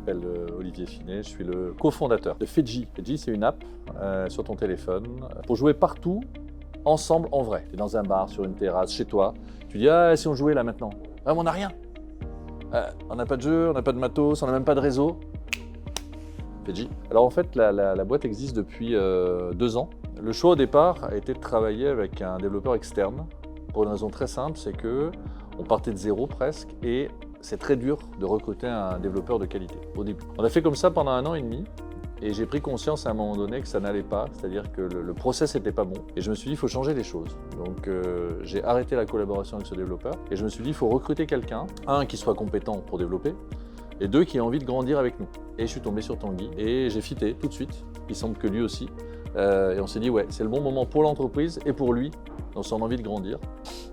m'appelle Olivier Finet, je suis le cofondateur de Fedji. Fedji, c'est une app sur ton téléphone pour jouer partout, ensemble, en vrai. Tu es dans un bar, sur une terrasse, chez toi. Tu dis, ah, si on jouait là maintenant. Ah, mais on n'a rien. On n'a pas de jeu, on n'a pas de matos, on n'a même pas de réseau. Fedji. Alors en fait, la boîte existe depuis 2 ans. Le choix au départ a été de travailler avec un développeur externe pour une raison très simple, c'est qu'on partait de zéro presque et c'est très dur de recruter un développeur de qualité au début. On a fait comme ça pendant 1 an et demi et j'ai pris conscience à un moment donné que ça n'allait pas, c'est-à-dire que le process n'était pas bon et je me suis dit il faut changer les choses. Donc j'ai arrêté la collaboration avec ce développeur et je me suis dit il faut recruter quelqu'un, un qui soit compétent pour développer et 2 qui ait envie de grandir avec nous. Et je suis tombé sur Tanguy et j'ai fité tout de suite, il semble que lui aussi. Et on s'est dit ouais, c'est le bon moment pour l'entreprise et pour lui dans son envie de grandir.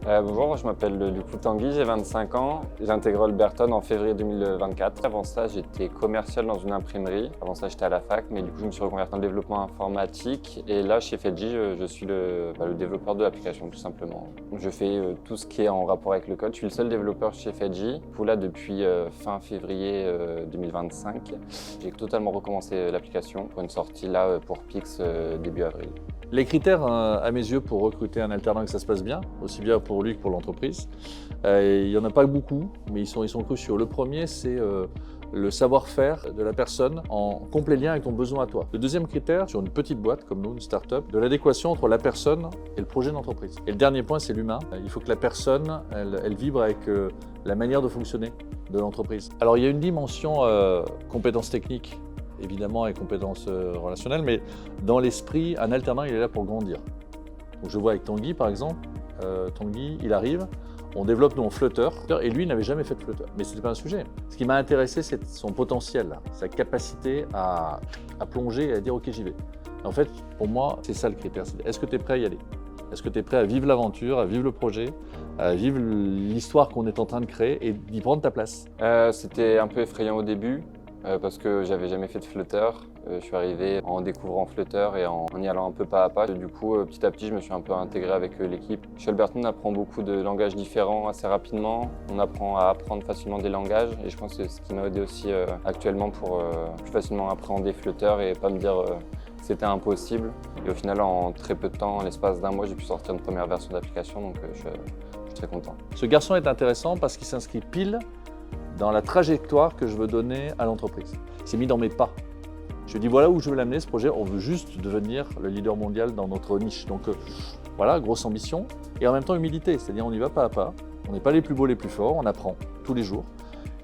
Bonjour, je m'appelle du coup Tanguy, j'ai 25 ans. J'ai intégré Holberton en février 2024. Avant ça, j'étais commercial dans une imprimerie. Avant ça, j'étais à la fac, mais du coup, je me suis reconverti en développement informatique. Et là, chez Fedji, je suis le développeur de l'application, tout simplement. Je fais tout ce qui est en rapport avec le code. Je suis le seul développeur chez Fedji. Du coup, là, depuis fin février 2025, j'ai totalement recommencé l'application pour une sortie là pour Pix début avril. Les critères, à mes yeux, pour recruter un alternant et que ça se passe bien, aussi bien pour lui que pour l'entreprise, il n'y en a pas beaucoup, mais ils sont cruciaux. Le premier, c'est le savoir-faire de la personne en complet lien avec ton besoin à toi. Le deuxième critère, sur une petite boîte comme nous, une start-up, de l'adéquation entre la personne et le projet d'entreprise. Et le dernier point, c'est l'humain. Il faut que la personne, elle vibre avec la manière de fonctionner de l'entreprise. Alors, il y a une dimension compétences techniques, évidemment, et compétences relationnelles, mais dans l'esprit, un alternant, il est là pour grandir. Donc, je vois avec Tanguy, par exemple, Tanguy, il arrive, on développe nous en Flutter, et lui, il n'avait jamais fait de Flutter. Mais ce n'était pas un sujet. Ce qui m'a intéressé, c'est son potentiel, sa capacité à plonger et à dire « ok, j'y vais ». En fait, pour moi, c'est ça le critère. Est-ce que tu es prêt à y aller? Est-ce que tu es prêt à vivre l'aventure, à vivre le projet, à vivre l'histoire qu'on est en train de créer et d'y prendre ta place? C'était un peu effrayant au début. Parce que j'avais jamais fait de Flutter. Je suis arrivé en découvrant Flutter et en y allant un peu pas à pas. Du coup, petit à petit, je me suis un peu intégré avec l'équipe. Chez Holberton, on apprend beaucoup de langages différents assez rapidement. On apprend à apprendre facilement des langages et je pense que c'est ce qui m'a aidé aussi actuellement pour plus facilement appréhender Flutter et pas me dire que c'était impossible. Et au final, en très peu de temps, en l'espace d'1 mois, j'ai pu sortir une première version d'application, donc je suis très content. Ce garçon est intéressant parce qu'il s'inscrit pile dans la trajectoire que je veux donner à l'entreprise. Il s'est mis dans mes pas. Je lui ai dit voilà où je veux l'amener ce projet, on veut juste devenir le leader mondial dans notre niche. Donc voilà, grosse ambition et en même temps humilité, c'est-à-dire on y va pas à pas, on n'est pas les plus beaux, les plus forts, on apprend tous les jours.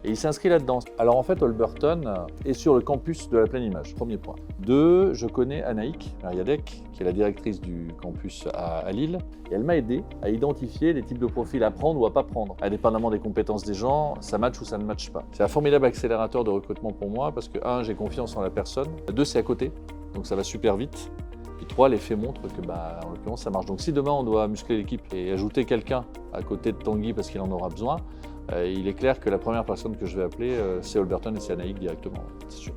Et il s'inscrit là-dedans. Alors en fait, Holberton est sur le campus de la Pleine Image, premier point. 2, je connais Anaïk Mariadec, qui est la directrice du campus à Lille. Et elle m'a aidé à identifier les types de profils à prendre ou à pas prendre. Indépendamment des compétences des gens, ça match ou ça ne match pas. C'est un formidable accélérateur de recrutement pour moi parce que 1, j'ai confiance en la personne. 2, c'est à côté, donc ça va super vite. Puis 3, l'effet montre que, en l'occurrence, ça marche. Donc si demain on doit muscler l'équipe et ajouter quelqu'un à côté de Tanguy parce qu'il en aura besoin, il est clair que la première personne que je vais appeler, c'est Holberton et c'est Anaïk directement, c'est sûr.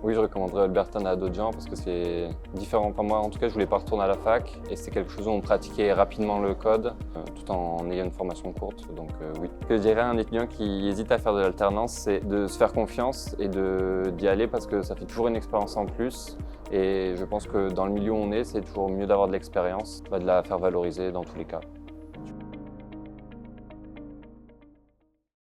Oui, je recommanderais Holberton à d'autres gens parce que c'est différent. Pour moi, en tout cas, je voulais pas retourner à la fac et c'est quelque chose où on pratiquait rapidement le code tout en ayant une formation courte. Donc oui. Ce que je dirais à un étudiant qui hésite à faire de l'alternance, c'est de se faire confiance et d'y aller parce que ça fait toujours une expérience en plus. Et je pense que dans le milieu où on est, c'est toujours mieux d'avoir de l'expérience, de la faire valoriser dans tous les cas.